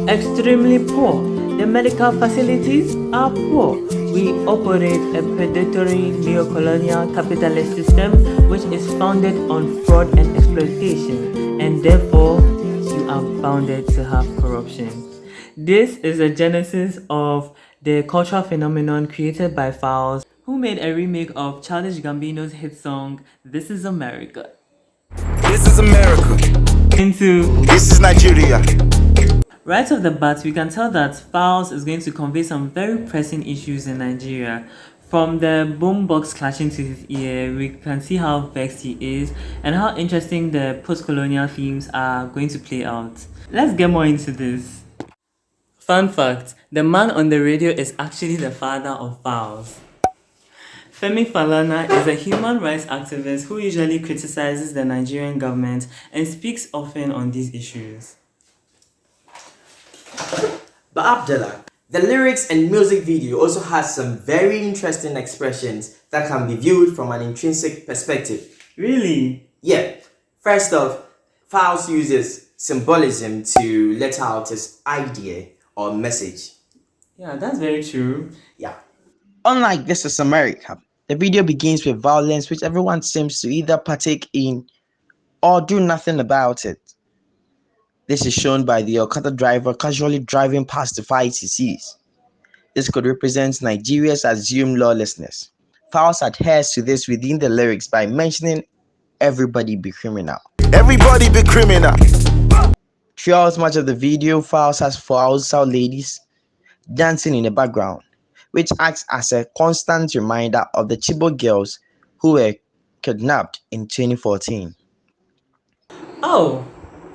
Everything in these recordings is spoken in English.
extremely poor. The medical facilities are poor. We operate a predatory neocolonial capitalist system which is founded on fraud and exploitation, and therefore you are bounded to have corruption. This is a genesis of the cultural phenomenon created by Falz, who made a remake of Childish Gambino's hit song This Is America This is America. into This is Nigeria. right off the bat, we can tell that Falz is going to convey some very pressing issues in Nigeria. From the boombox clashing to his ear, we can see how vexed he is and how interesting the postcolonial themes are going to play out. Let's get more into this. Fun fact, the man on the radio is actually the father of Falz. Femi Falana is a human rights activist who usually criticizes the Nigerian government and speaks often on these issues. But Abdullah, the lyrics and music video also has some very interesting expressions that can be viewed from an intrinsic perspective. Really? Yeah, first off, Falz uses symbolism to let out his idea or message. Yeah, that's very true. Yeah. Unlike This Is America, the video begins with violence which everyone seems to either partake in or do nothing about it. This is shown by the Okada driver casually driving past the fight he sees. This could represent Nigeria's assumed lawlessness. Falz adheres to this within the lyrics by mentioning everybody be criminal. Everybody be criminal. Throughout much of the video, Falz has Hausa ladies dancing in the background, which acts as a constant reminder of the Chibok girls who were kidnapped in 2014. Oh,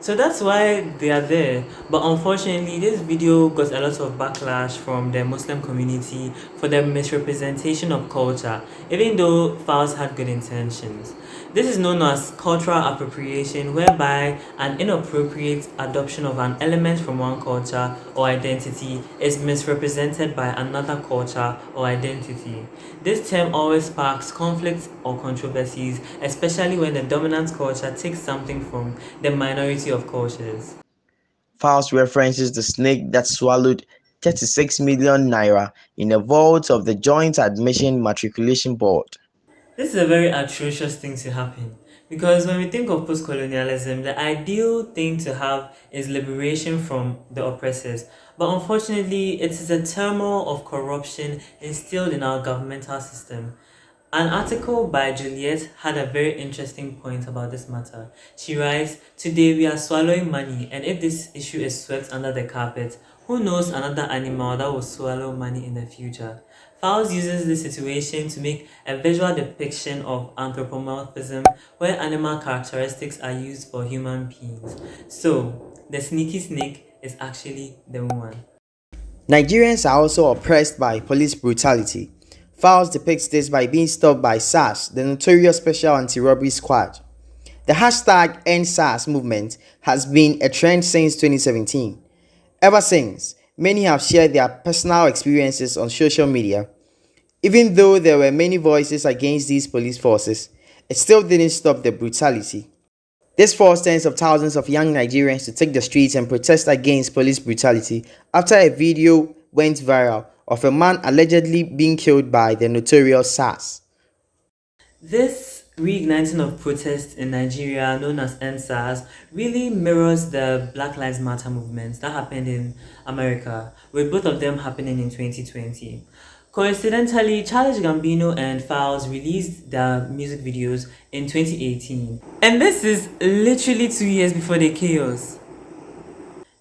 so that's why they are there. But unfortunately, this video got a lot of backlash from the Muslim community for the misrepresentation of culture, even though Falz had good intentions. This is known as cultural appropriation, whereby an inappropriate adoption of an element from one culture or identity is misrepresented by another culture or identity. This term always sparks conflicts or controversies, especially when the dominant culture takes something from the minority of cultures. Falz references the snake that swallowed 36 million naira in the vault of the Joint Admission Matriculation Board. This is a very atrocious thing to happen because when we think of post-colonialism, the ideal thing to have is liberation from the oppressors. But unfortunately, it is a turmoil of corruption instilled in our governmental system. An article by Juliet had a very interesting point about this matter. She writes, "Today we are swallowing money, and if this issue is swept under the carpet, who knows another animal that will swallow money in the future?" Falz uses this situation to make a visual depiction of anthropomorphism where animal characteristics are used for human beings. So, the sneaky snake is actually the woman. Nigerians are also oppressed by police brutality. Falz depicts this by being stopped by SARS, the notorious Special Anti-Robbery Squad. The hashtag #EndSARS movement has been a trend since 2017. Ever since, many have shared their personal experiences on social media. Even though there were many voices against these police forces, it still didn't stop the brutality. This forced tens of thousands of young Nigerians to take the streets and protest against police brutality after a video went viral of a man allegedly being killed by the notorious SARS. This reigniting of protests in Nigeria, known as EndSARS, really mirrors the Black Lives Matter movement that happened in America, with both of them happening in 2020. Coincidentally, Childish Gambino and Falz released their music videos in 2018. And this is literally 2 years before the chaos.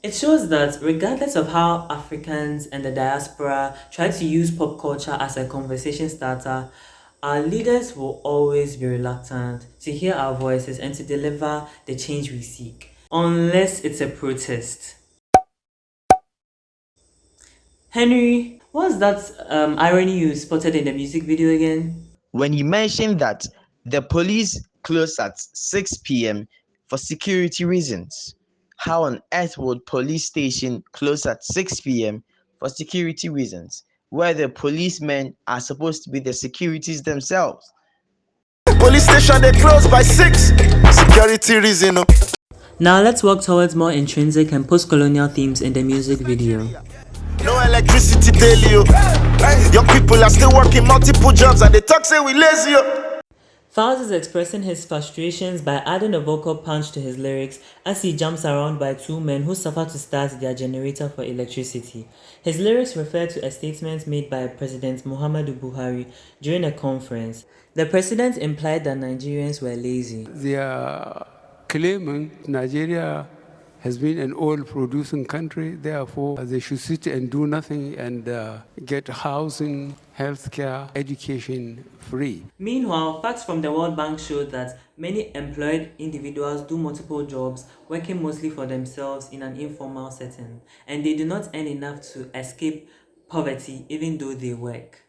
It shows that regardless of how Africans and the diaspora try to use pop culture as a conversation starter, our leaders will always be reluctant to hear our voices and to deliver the change we seek, unless it's a protest. Henry, what's that irony you spotted in the music video again? When you mentioned that the police close at 6 p.m. for security reasons, how on earth would police station close at 6 p.m. for security reasons, where the policemen are supposed to be the securities themselves? Police station they close by 6. Security reason. Now let's work towards more intrinsic and post-colonial themes in the music video. No electricity daily, yo. Young people are still working multiple jobs and they talk say we lazy, yo. Falz is expressing his frustrations by adding a vocal punch to his lyrics as he jumps around by two men who suffer to start their generator for electricity. His lyrics refer to a statement made by President Muhammadu Buhari during a conference. The president implied that Nigerians were lazy. They are claiming Nigeria has been an oil-producing country, therefore they should sit and do nothing and get housing, healthcare, education free. Meanwhile, facts from the World Bank showed that many employed individuals do multiple jobs, working mostly for themselves in an informal setting, and they do not earn enough to escape poverty even though they work.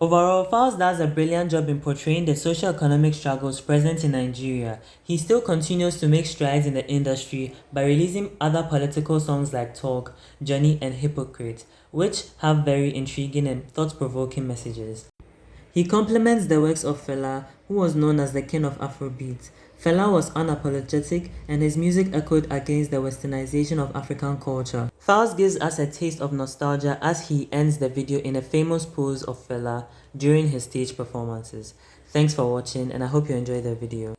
Overall, Falz does a brilliant job in portraying the socio-economic struggles present in Nigeria. He still continues to make strides in the industry by releasing other political songs like Talk, Johnny and Hypocrite, which have very intriguing and thought-provoking messages. He complements the works of Fela, who was known as the king of Afrobeat. Fela was unapologetic and his music echoed against the westernization of African culture. Falz gives us a taste of nostalgia as he ends the video in a famous pose of Fela during his stage performances. Thanks for watching and I hope you enjoyed the video.